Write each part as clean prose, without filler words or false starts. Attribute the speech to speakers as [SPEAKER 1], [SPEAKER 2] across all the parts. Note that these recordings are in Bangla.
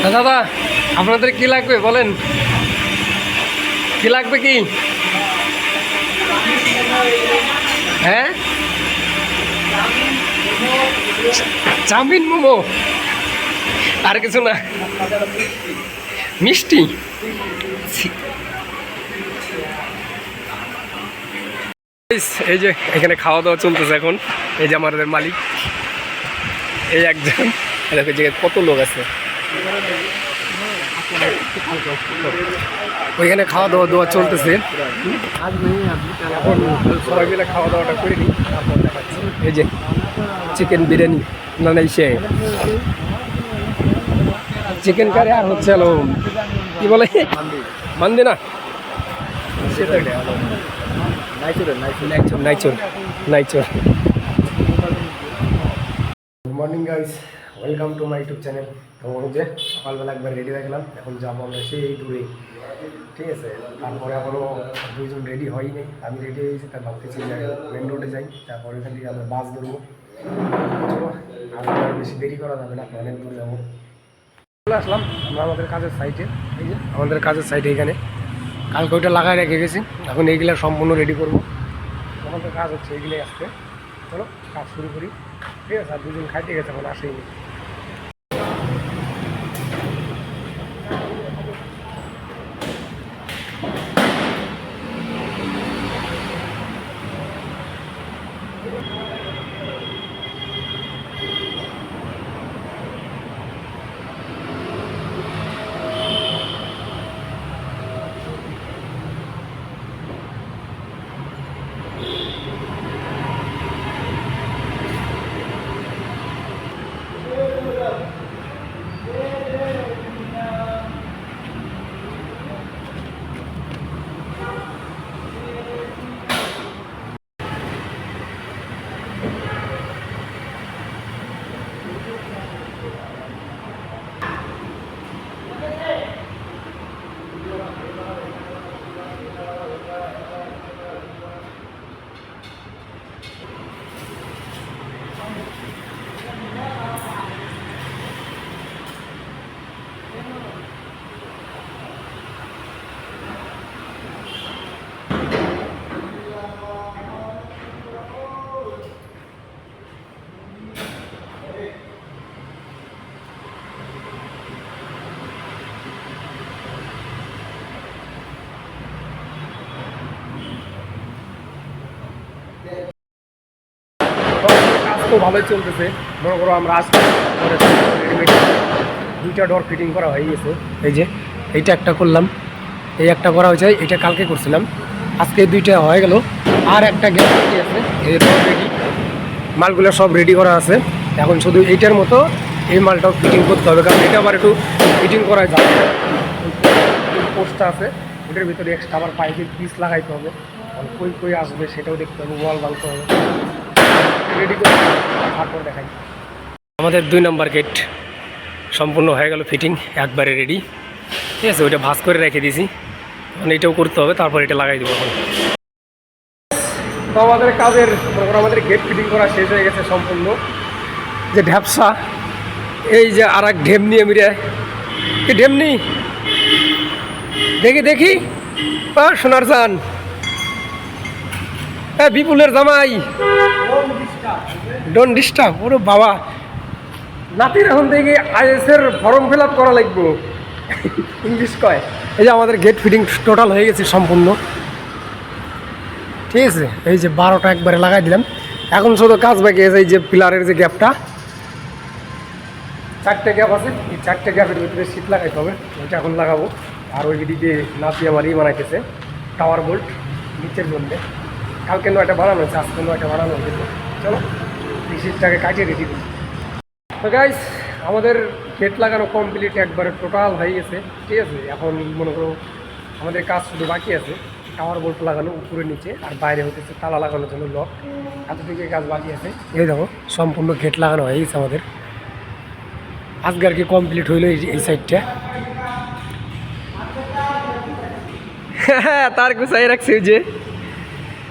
[SPEAKER 1] দাদা আপনাদের কি লাগবে বলেন, কি লাগবে কি? হ্যাঁ, চাউমিন, মোমো, আর কিছু না? মিষ্টি? এই যে এখানে খাওয়া দাওয়া চলতেছে এখন। এই যে আমাদের মালিক, এই একজন, দেখো জায়গায় কত লোক আছে। ওইখানে খাওয়া দাওয়া চলতেছে। এখন সবাই মিলে খাওয়া দাওয়াটা করে নিই, তারপর দেখাচ্ছি। এই যে চিকেন বিরিয়ানি, না নাই সে চিকেন কারি, আর হচ্ছে হলো কি বলে মান্দি, না নাইচোর। Good morning guys, welcome to my YouTube channel. তো যে সকালবেলা একবার রেডি হয়ে গেলাম, এখন যাবো আমরা সেই দূরে, ঠিক আছে। তারপরে এখনও দুইজন রেডি হয়নি, আমি রেডি হয়েছি, তার ভাবতেছি যে মেন রোডে যাই, তারপরে এখান থেকে আমরা বাস ধরবো। চলো, আর বেশি দেরি করা যাবে না, অনেক দূরে যাবো। চলে আসলাম আমরা আমাদের কাজের সাইটে। এই যে আমাদের কাজের সাইটে এখানে কালকে ওইটা লাগাই রেখে গেছি, এখন এইগুলা সম্পূর্ণ রেডি করবো। আমাদের কাজ হচ্ছে এইগুলাই আসতে। চলো কাজ শুরু করি, ঠিক আছে। আর দুজন খাইতে গেছে, এখন আসেইনি। কাজ তো ভালোই চলতেছে। মনে করো আমরা আজকে রেডিমেড দুইটা ডোর ফিটিং করা হয়ে গেছে। এই যে এইটা একটা করলাম, এই একটা করা হয়েছে, এটা কালকে করছিলাম, আজকে দুইটা হয়ে গেল। আর একটা গ্যাস আছে, এই ডোর রেডি, মালগুলো সব রেডি করা আছে। এখন শুধু এইটার মতো এই মালটাও ফিটিং করতে হবে, কারণ এটা আবার একটু ফিটিং করা যাবে। পোস্টটা আছে, ওটার ভিতরে এক্সট্রা আবার পাইপের পিস লাগাইতে হবে, কই কই আসবে সেটাও দেখতে হবে, ওয়াল ভাঙতে হবে, রেডি করে তারপর দেখাই। আমাদের 2 নম্বর গেট সম্পূর্ণ হয়ে গেল, ফিটিং একবারে রেডি, ঠিক আছে। ওইটা ভাঁজ করে রেখে দিয়েছি, এখন এটাও করতে হবে, তারপর এটা লাগাই দেবো। এখন তো আমাদের কাজের আমাদের গেট ফিটিং করা শেষ হয়ে গেছে সম্পূর্ণ। যে ঢ্যাপসা, এই যে আর এক ঢেমনি, এমিরে কি ঢেমনি, দেখি দেখি সোনার চান, হ্যাঁ বিপুলের জামাই, ডোন্ট ডিস্টার্ব। ওরে বাবা, নাতির এখন থেকে IAS এর ফর্ম ফিল আপ করা লাগবে, ইংলিশ কয়। এই যে আমাদের গেট ফিটিং টোটাল হয়ে গেছে সম্পূর্ণ, ঠিক আছে। এই যে 12টা একবারে লাগাই দিলাম, এখন শুধু কাজ বাকি আছে। এই যে পিলারের যে গ্যাপটা, 4টে গ্যাপ আছে, এই 4টে গ্যাপের ভিতরে শীট লাগাইতে হবে, ওইটা এখন লাগাবো। আর ওই দিকে নাতি আমার বানাইতেছে টাওয়ার বোল্ট নিচের জন্যে, কালকে 9টা বানানো হয়েছে, আজকে 9টা বানানো হয়েছে। চলো এই শীটটাকে কাটিয়ে রেডি দিই। তো গাইস, আমাদের গেট লাগানো কমপ্লিট একবারে টোটাল হয়ে গেছে, ঠিক আছে। এখন মনে করো আমাদের কাজ শুধু বাকি আছে, টাওয়ার বোল্ট লাগানো উপরে নিচে, আর বাইরে হতেছে তালা লাগানোর জন্য লক, এত থেকে কাজ বাকি আছে। এই দেখো সম্পূর্ণ গেট লাগানো হয়ে গেছে আমাদের, আজকে আর কি কমপ্লিট হইলো এই সাইডটা। হ্যাঁ, তার গুছাই রাখছে যে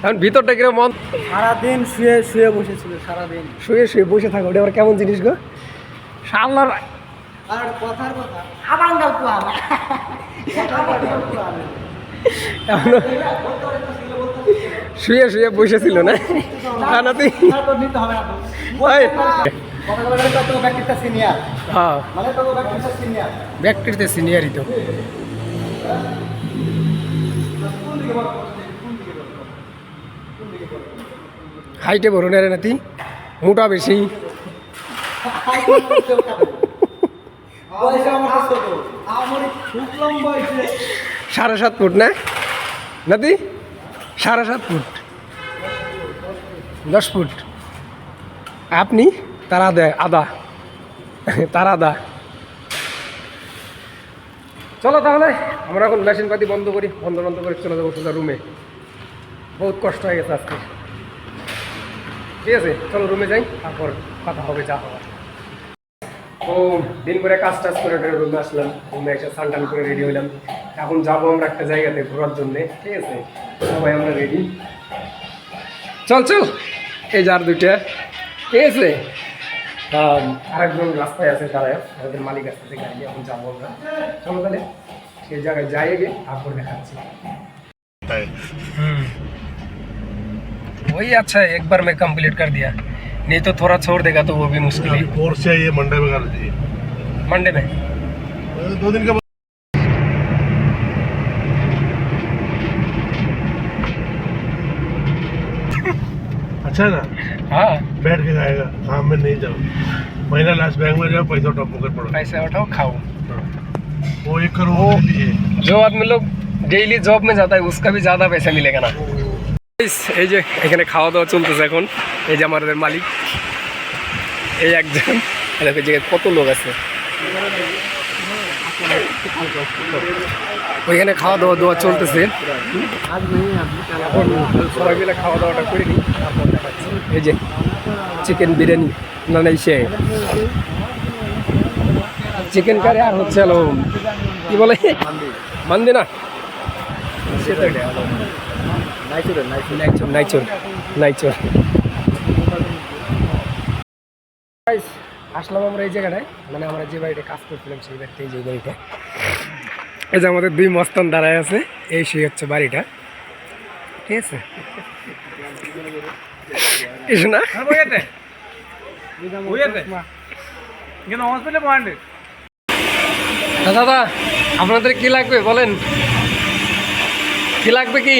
[SPEAKER 1] এখন ভিতরটা কিরকম মন,
[SPEAKER 2] সারাদিন শুয়ে শুয়ে বসেছিল, সারাদিন
[SPEAKER 1] শুয়ে শুয়ে বসে থাকো, ওটা আবার কেমন জিনিস গো? শালার
[SPEAKER 2] আর কথার কথা আবাঙ্গাল কুয়াল
[SPEAKER 1] শুয়ে শুয়ে বসেছিল না নাতি হ্যাঁ ব্যক্তিতে সিনিয়রই তো হাইটে বড় না রে নাতি মোটা বেশি 7.5 ফুট না নাতি 7.5 ফুট 10 ফুট আপনি তার আদা চলো তাহলে আমরা এখন মেশিন পাতি বন্ধ করে চলে যাবো সোজা রুমে বহুত কষ্ট হয়ে গেছে আজকে ঠিক আছে চলো রুমে যাই তারপর কথা হবে যা হওয়ার তো দিন করে কাজ টাজ করে রুমে আসলাম রুমে এসে স্নান টান করে রেডি হইলাম এখন যাবো আমরা একটা জায়গাতে ঘোরার জন্যে ঠিক আছে সবাই আমরা রেডি চল এই যার দুইটা ঠিক আছে আরেকজন রাস্তায় আছে দাঁড়ায় আমাদের মালিক আসতেছে গাড়ি এখন যাবো আমরা চলো তাহলে সেই জায়গায় যাই আগে তারপর দেখাচ্ছি वही अच्छा है एक बार में कंप्लीट कर दिया नहीं तो थोड़ा छोड़ देगा तो वो भी मुश्किल है
[SPEAKER 3] कोर्स चाहिए मंडे में कर दीजिए
[SPEAKER 1] मंडे में
[SPEAKER 3] 2 दिन का अच्छा है ना
[SPEAKER 1] हाँ
[SPEAKER 3] बैठ के खाएगा काम में नहीं जाओ महीना लास्ट बैंक में जाओ पैसा टॉप पकड़ पड़ो
[SPEAKER 1] पैसे उठाओ खाओ
[SPEAKER 3] वो 1 करोड़ लिए
[SPEAKER 1] जो आदमी लोग डेली जॉब में जाता है उसका भी ज़्यादा पैसा मिलेगा ना এই যে এখানে খাওয়া দাওয়া চলতেছে এখন এই যে আমাদের মালিক এই একজন জায়গায় কত লোক আছে ওইখানে খাওয়া দাওয়া চলতেছে সবাই মিলে খাওয়া দাওয়াটা করে নিই তারপর দেখাচ্ছি এই যে চিকেন বিরিয়ানি না নাই সে চিকেন কারি আর হচ্ছে হলো কি বলে মান্দি না সেটা নাইচর আসলাম আমরা এই জায়গাটায় মানে আমরা যে বাড়িটা কাজ করছিলাম সেই বাড়িতে যে বাড়িটা এই যে আমাদের 2 মস্তান দাঁড়ায় আছে এই সেই হচ্ছে বাড়িটা ঠিক আছে এসো না দাদা আপনাদের কি লাগবে বলেন কি লাগবে কি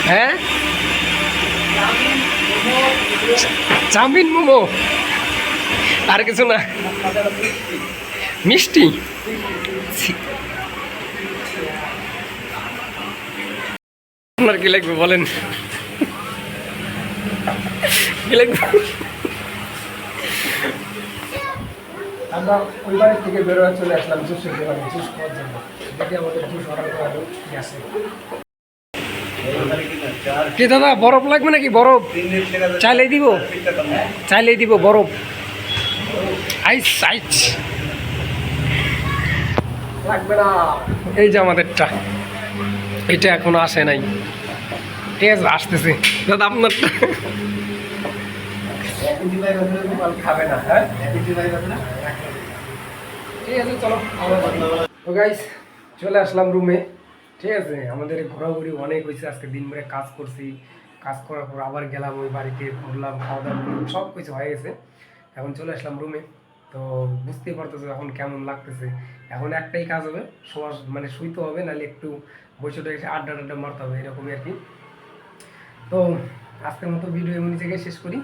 [SPEAKER 1] হ্যাঁ চাউমিন মোমো আর কিছু না মিষ্টি আপনার কি লাগবে বলেন কি লাগবে আমরা ওই বাড়ির থেকে বেরোয় চলে আসলাম জুসের দোকানে জুস খাওয়ার জন্য দেখি আমাদের জুস অর্ডার করা গ্যাসে কি দাদা বরফ লাগবে নাকি বরফ চাইলেই দিব বরফ আইস লাগবে না এই যে আমাদেরটা এটা এখনো আসে নাই ঠিক আছে আসতেছে দাদা আপনারটা খাবে না হ্যাঁ ঠিক আছে চলো তো গাইস চলে আসলাম রুমে ঠিক আছে আমাদের ঘোরাঘুরি অনেক হয়েছে আজকে দিন ভরে কাজ করছি কাজ করার পর আবার গেলাম ওই বাড়িতে ঘুরলাম খাওয়া দাওয়া করলাম সব কিছু হয়ে গেছে এখন চলে আসলাম রুমে তো বুঝতেই পারতেছো এখন কেমন লাগতেছে এখন একটাই কাজ হবে মানে শুইতে হবে নাহলে একটু বসে এসে আড্ডা মারতে হবে এরকমই আর কি তো আজকের মতো ভিডিও এমনি জায়গায় শেষ করি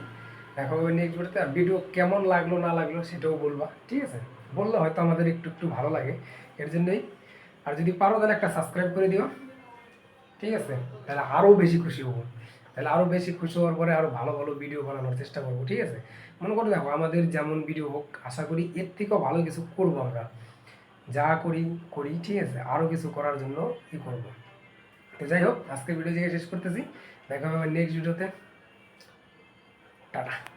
[SPEAKER 1] দেখা হবে নেক্সট ভিডিওতে আর ভিডিও কেমন লাগলো না লাগলো সেটাও বলবা ঠিক আছে বললে হয়তো আমাদের একটু ভালো লাগে এর জন্যই আর যদি পারো তাহলে একটা সাবস্ক্রাইব করে দিও ঠিক আছে তাহলে আরও বেশি খুশি হবো তাহলে আরও বেশি খুশি হওয়ার পরে আরও ভালো ভালো ভিডিও বানানোর চেষ্টা করবো ঠিক আছে মনে করো দেখো আমাদের যেমন ভিডিও হোক আশা করি এর থেকেও ভালো কিছু করবো আমরা যা করি ঠিক আছে আরও কিছু করার জন্য করবো তো যাই হোক আজকে ভিডিও জায়গায় শেষ করতেছি দেখা হবে নেক্সট ভিডিওতে টাটা